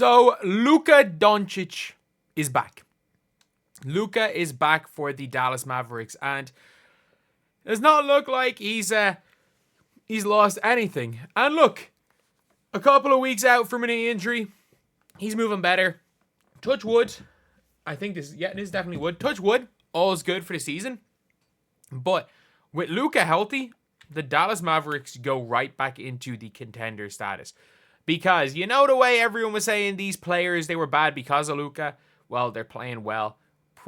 So, Luka Doncic is back. Luka is back for the Dallas Mavericks, and it does not look like he's lost anything. And look, a couple of weeks out from an injury, he's moving better. Touch wood. I think this is definitely wood. Touch wood. All's good for the season. But with Luka healthy, the Dallas Mavericks go right back into the contender status. Because you know the way everyone was saying these players, they were bad because of Luka? Well, they're playing well.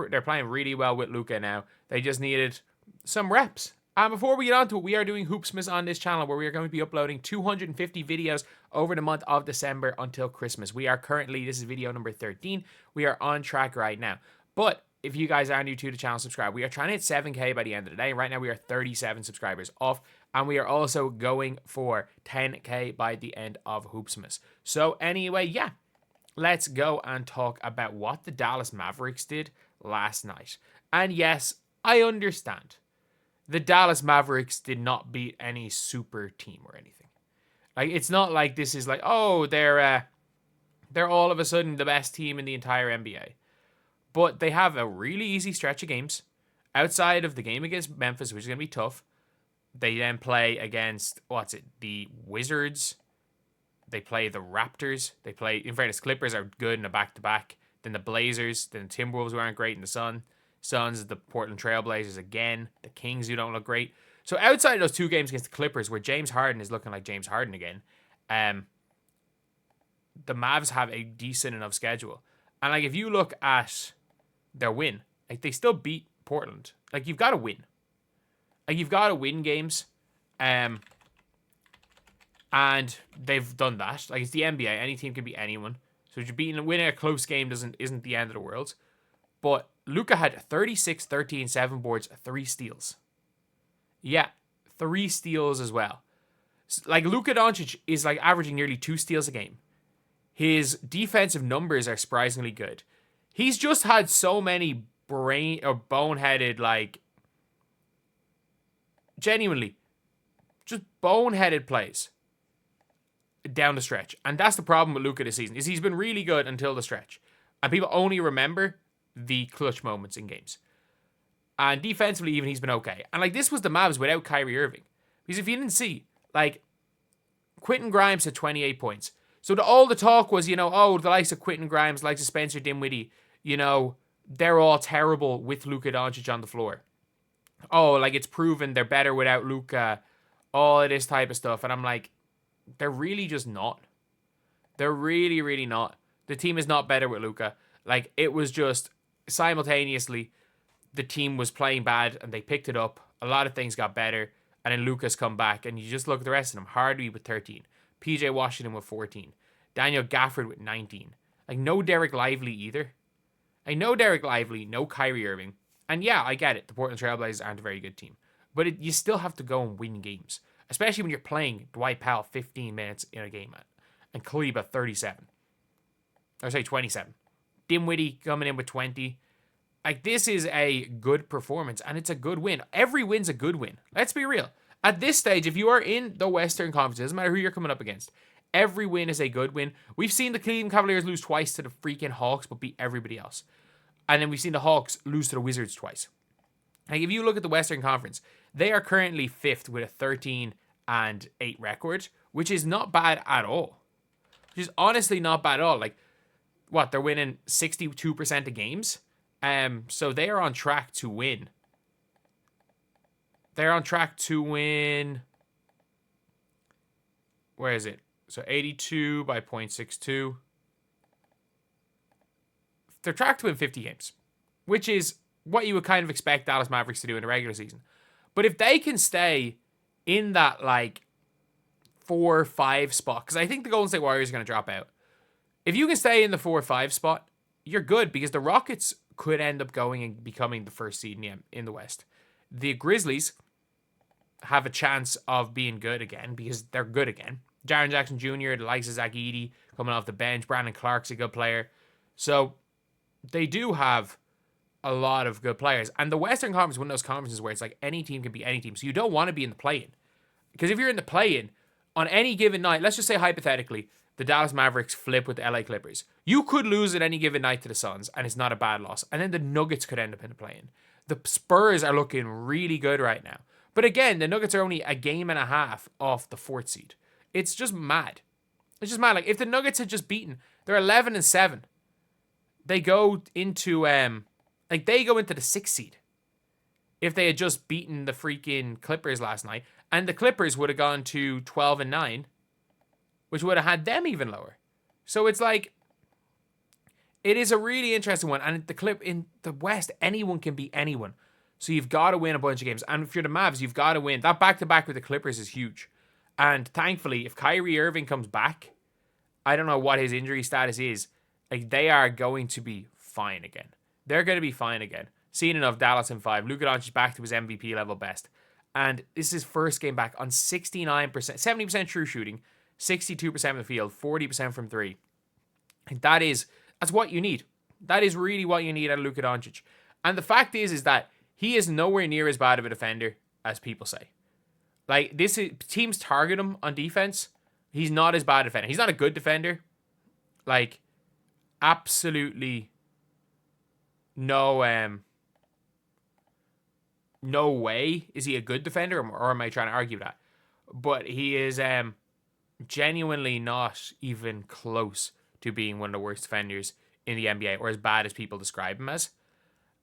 They're playing really well with Luka now. They just needed some reps. And before we get on to it, we are doing Hoopsmas on this channel where we are going to be uploading 250 videos over the month of December until Christmas. We are currently, this is video number 13. We are on track right now. But if you guys are new to the channel, subscribe. We are trying to hit 7K by the end of the day. Right now, we are 37 subscribers off. And we are also going for 10K by the end of Hoopsmas. So anyway, yeah. Let's go and talk about what the Dallas Mavericks did last night. And yes, I understand. The Dallas Mavericks did not beat any super team or anything. Like, it's not like this is like, oh, they're all of a sudden the best team in the entire NBA. But they have a really easy stretch of games. Outside of the game against Memphis, which is going to be tough. They then play against, the Wizards. They play the Raptors. They play, in fairness, Clippers are good in a back-to-back. Then the Blazers. Then the Timberwolves weren't great in the Suns, the Portland Trailblazers again. The Kings, who don't look great. So outside of those two games against the Clippers, where James Harden is looking like James Harden again, the Mavs have a decent enough schedule. And, like, if you look at their win, like, they still beat Portland. Like, you've got to win. Like, you've got to win games. And they've done that. Like, it's the NBA. Any team can beat anyone. So winning a close game isn't the end of the world. But Luka had 36, 13, 7 boards, 3 steals. Yeah, 3 steals as well. Like, Luka Doncic is, like, averaging nearly 2 steals a game. His defensive numbers are surprisingly good. He's just had so many boneheaded, like, genuinely, just boneheaded plays down the stretch. And that's the problem with Luka this season, is he's been really good until the stretch. And people only remember the clutch moments in games. And defensively, even, he's been okay. And, like, this was the Mavs without Kyrie Irving. Because if you didn't see, like, Quentin Grimes had 28 points. So all the talk was, the likes of Quentin Grimes, likes of Spencer Dinwiddie, they're all terrible with Luka Doncic on the floor. Oh, like, it's proven they're better without Luka. All of this type of stuff. And I'm like, they're really just not. They're really, really not. The team is not better with Luka. Like, it was just simultaneously the team was playing bad and they picked it up. A lot of things got better. And then Luka's come back. And you just look at the rest of them. Hardaway with 13. PJ Washington with 14. Daniel Gafford with 19. Like, no Derek Lively either. Like, no Derek Lively. No Kyrie Irving. And yeah, I get it. The Portland Trailblazers aren't a very good team. But you still have to go and win games. Especially when you're playing Dwight Powell 15 minutes in a game. And Kleba 37. Or say 27. Dinwiddie coming in with 20. Like, this is a good performance. And it's a good win. Every win's a good win. Let's be real. At this stage, if you are in the Western Conference, it doesn't matter who you're coming up against. Every win is a good win. We've seen the Cleveland Cavaliers lose twice to the freaking Hawks, but beat everybody else. And then we've seen the Hawks lose to the Wizards twice. Like, if you look at the Western Conference, they are currently 5th with a 13-8 record, which is not bad at all. Which is honestly not bad at all. Like, they're winning 62% of games. So they are on track to win. They're on track to win. Where is it? So 82 by 0.62. They're tracked to win 50 games, which is what you would kind of expect Dallas Mavericks to do in the regular season. But if they can stay in that, like, 4 or 5 spot, because I think the Golden State Warriors are going to drop out. If you can stay in the 4 or 5 spot, you're good, because the Rockets could end up going and becoming the first seed in the West. The Grizzlies have a chance of being good again, because they're good again. Jaren Jackson Jr., the likes of Zach Edey coming off the bench. Brandon Clark's a good player. So they do have a lot of good players. And the Western Conference is one of those conferences where it's like any team can beat any team. So you don't want to be in the play-in. Because if you're in the play-in, on any given night, let's just say hypothetically, the Dallas Mavericks flip with the LA Clippers. You could lose at any given night to the Suns, and it's not a bad loss. And then the Nuggets could end up in the play-in. The Spurs are looking really good right now. But again, the Nuggets are only a game and a half off the 4th seed. It's just mad. It's just mad. Like, if the Nuggets had just beaten, they're 11-7. They go into they go into the 6th seed. If they had just beaten the freaking Clippers last night, and the Clippers would have gone to 12-9, which would have had them even lower. So it's like, it is a really interesting one. And in the West, anyone can beat anyone. So you've got to win a bunch of games. And if you're the Mavs, you've got to win. That back-to-back with the Clippers is huge. And thankfully, if Kyrie Irving comes back, I don't know what his injury status is, like, they are going to be fine again. They're going to be fine again. Seen enough, Dallas in 5. Luka Doncic back to his MVP level best. And this is his first game back on 69%, 70% true shooting, 62% from the field, 40% from 3. And that's what you need. That is really what you need out of Luka Doncic. And the fact is that he is nowhere near as bad of a defender as people say. Like, teams target him on defense. He's not as bad a defender. He's not a good defender. Like, absolutely no way is he a good defender, or am I trying to argue that? But he is genuinely not even close to being one of the worst defenders in the NBA, or as bad as people describe him as.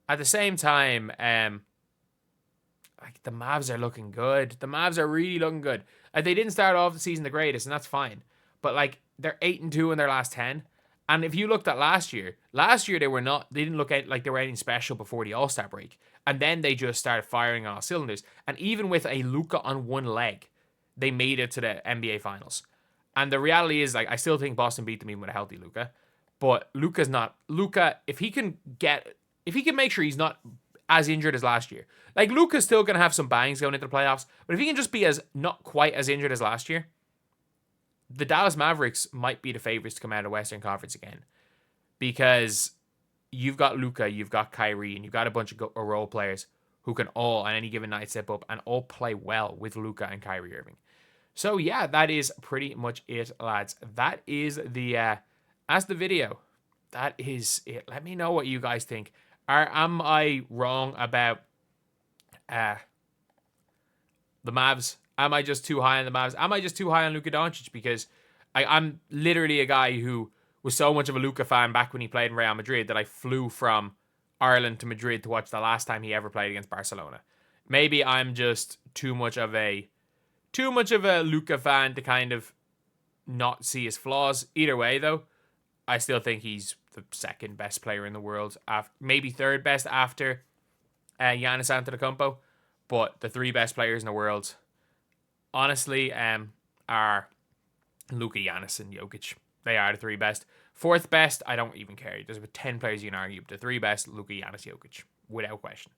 At the same time, like, the Mavs are looking good. The Mavs are really looking good. Like, they didn't start off the season the greatest, and that's fine. But, like, they're 8-2 in their last 10. And if you looked at last year they didn't look like they were anything special before the All-Star break. And then they just started firing on all cylinders. And even with a Luka on one leg, they made it to the NBA Finals. And the reality is, like, I still think Boston beat them even with a healthy Luka. But Luka, if he can make sure he's not as injured as last year. Like, Luka's still going to have some bangs going into the playoffs, but if he can just be not quite as injured as last year, the Dallas Mavericks might be the favorites to come out of the Western Conference again. Because you've got Luka, you've got Kyrie, and you've got a bunch of role players who can all, on any given night, step up and all play well with Luka and Kyrie Irving. So, yeah, that is pretty much it, lads. That is that's the video. That is it. Let me know what you guys think. Am I wrong about the Mavs? Am I just too high on the Mavs? Am I just too high on Luka Doncic? Because I'm literally a guy who was so much of a Luka fan back when he played in Real Madrid that I flew from Ireland to Madrid to watch the last time he ever played against Barcelona. Maybe I'm just too much of a Luka fan to kind of not see his flaws. Either way, though, I still think he's the second best player in the world, maybe third best after Giannis Antetokounmpo, but the 3 best players in the world, honestly, are Luka, Giannis, and Jokic. They are the 3 best. 4th best, I don't even care. There's about 10 players you can argue, but the 3 best, Luka, Giannis, Jokic, without question.